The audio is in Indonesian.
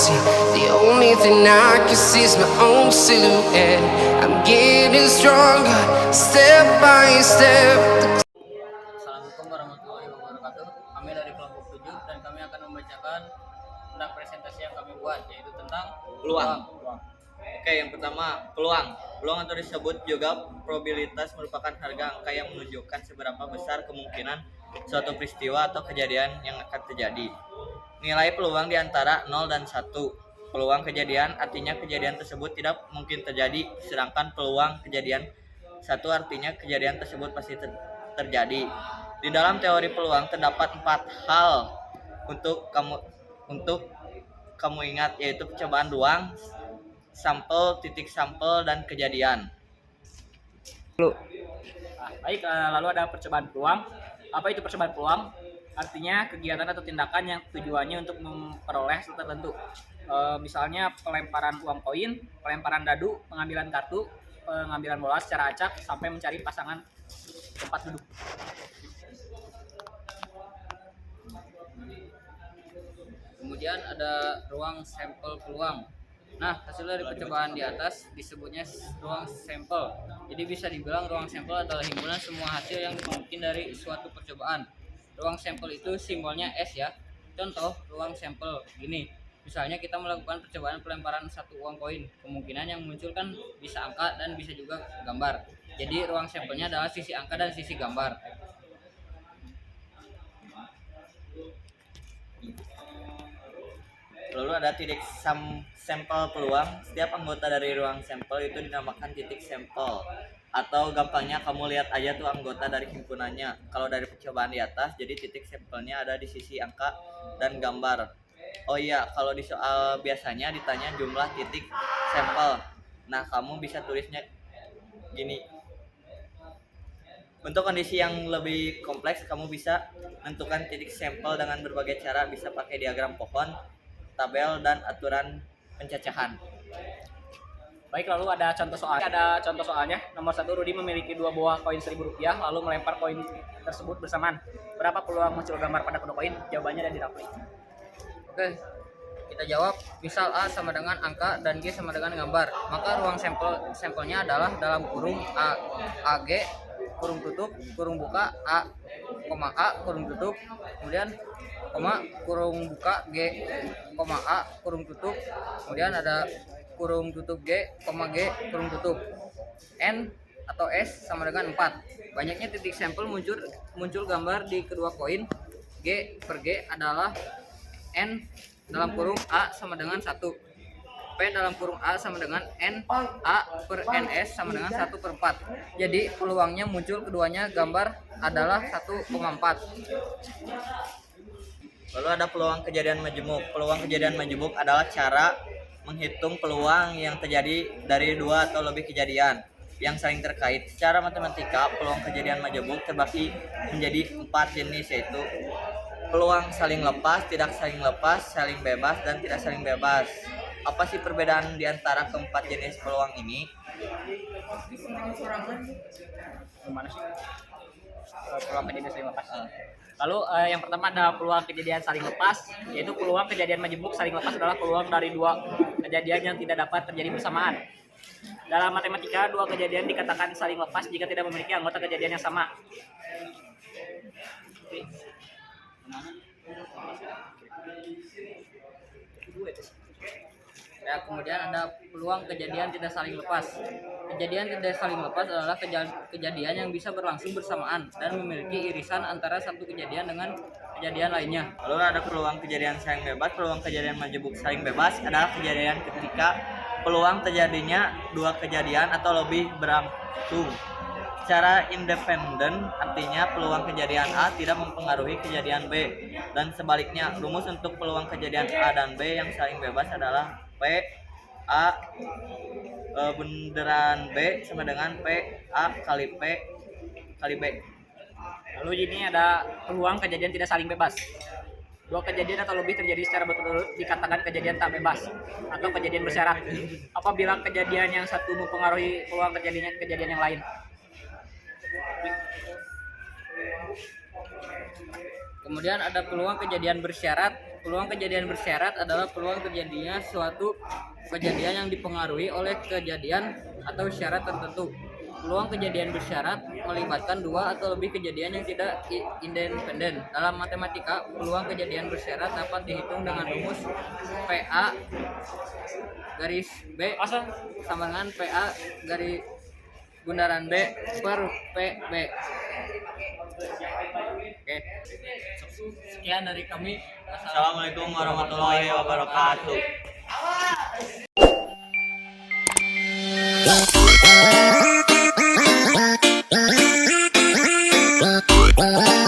reality. The only thing I can see is my own silhouette. I'm getting stronger, step by step. Assalamualaikum warahmatullahi wabarakatuh. Kami dari kelompok 7 dan kami akan membacakan tentang presentasi yang kami buat, yaitu tentang Peluang. Oke, yang pertama, peluang. Peluang atau disebut juga probabilitas merupakan harga angka yang menunjukkan seberapa besar kemungkinan suatu peristiwa atau kejadian yang akan terjadi. Nilai peluang di antara 0 dan 1. Peluang kejadian artinya kejadian tersebut tidak mungkin terjadi, sedangkan peluang kejadian 1 artinya kejadian tersebut pasti terjadi. Di dalam teori peluang terdapat 4 hal untuk kamu ingat, yaitu percobaan ruang, sampel, titik sampel, dan kejadian. Baik, lalu ada percobaan peluang. Apa itu percobaan peluang? Artinya kegiatan atau tindakan yang tujuannya untuk memperoleh hasil tertentu. Misalnya pelemparan uang koin, pelemparan dadu, pengambilan kartu, pengambilan bola secara acak sampai mencari pasangan tempat duduk. Kemudian ada ruang sampel peluang. Nah, hasil dari percobaan di atas disebutnya ruang sampel. Jadi bisa dibilang ruang sampel adalah himpunan semua hasil yang mungkin dari suatu percobaan. Ruang sampel itu simbolnya S ya. Contoh ruang sampel gini. Misalnya kita melakukan percobaan pelemparan satu uang koin. Kemungkinan yang muncul kan bisa angka dan bisa juga gambar. Jadi ruang sampelnya adalah sisi angka dan sisi gambar. Lalu ada titik sampel peluang. Setiap anggota dari ruang sampel itu dinamakan titik sampel. Atau gampangnya kamu lihat aja tuh anggota dari himpunannya. Kalau dari percobaan di atas, jadi titik sampelnya ada di sisi angka dan gambar. Oh iya, kalau di soal biasanya ditanya jumlah titik sampel. Nah, kamu bisa tulisnya gini. Untuk kondisi yang lebih kompleks, kamu bisa menentukan titik sampel dengan berbagai cara. Bisa pakai diagram pohon, tabel, dan aturan pencacahan. Baik, lalu ada contoh soal. Ada contoh soalnya. Nomor 1, Rudi memiliki 2 buah koin Rp1.000 lalu melempar koin tersebut bersamaan. Berapa peluang muncul gambar pada kedua koin? Jawabannya ada di rapli. Oke, kita jawab. Misal A sama dengan angka dan G sama dengan gambar. Maka ruang sampelnya adalah dalam kurung AG kurung tutup kurung buka A, kurung tutup, kemudian kurung buka G, A kurung tutup, kemudian ada kurung tutup G, kurung tutup. N atau S sama dengan 4. Banyaknya titik sampel muncul gambar di kedua koin. G per G adalah N dalam kurung A sama dengan 1. P dalam kurung A sama dengan N A per NS sama dengan 1/4. Jadi peluangnya muncul keduanya gambar adalah 1,4. Lalu ada peluang kejadian majemuk. Peluang kejadian majemuk adalah cara menghitung peluang yang terjadi dari 2 atau lebih kejadian yang saling terkait. Secara matematika, peluang kejadian majemuk terbagi menjadi 4 jenis, yaitu peluang saling lepas, tidak saling lepas, saling bebas, dan tidak saling bebas. Apa sih perbedaan di antara keempat jenis peluang ini? Gimana sih? Peluang kejadian saling lepas. Lalu yang pertama ada peluang kejadian saling lepas, yaitu peluang kejadian majemuk saling lepas adalah peluang dari 2 kejadian yang tidak dapat terjadi bersamaan. Dalam matematika, 2 kejadian dikatakan saling lepas jika tidak memiliki anggota kejadian yang sama. Ya, kemudian ada peluang kejadian tidak saling lepas. Kejadian tidak saling lepas adalah kejadian yang bisa berlangsung bersamaan dan memiliki irisan antara satu kejadian dengan kejadian lainnya. Lalu ada peluang kejadian saling bebas. Peluang kejadian majemuk saling bebas adalah kejadian ketika peluang terjadinya 2 kejadian atau lebih berlangsung secara independen, artinya peluang kejadian A tidak mempengaruhi kejadian B, dan sebaliknya. Rumus untuk peluang kejadian A dan B yang saling bebas adalah P A bunderan B sama dengan P A kali P kali B. Lalu ini ada peluang kejadian tidak saling bebas. 2 kejadian atau lebih terjadi secara berturut-turut dikatakan kejadian tak bebas atau kejadian bersyarat. Apabila kejadian yang satu mempengaruhi peluang terjadinya kejadian yang lain. Kemudian ada peluang kejadian bersyarat Peluang kejadian bersyarat adalah peluang terjadinya suatu kejadian yang dipengaruhi oleh kejadian atau syarat tertentu. Peluang kejadian bersyarat melibatkan dua atau lebih kejadian yang tidak independen. Dalam matematika, peluang kejadian bersyarat dapat dihitung dengan rumus PA garis B sama dengan PA garis bundaran B per PB. Oke. Sekian dari kami. Assalamualaikum warahmatullahi wabarakatuh. Wow.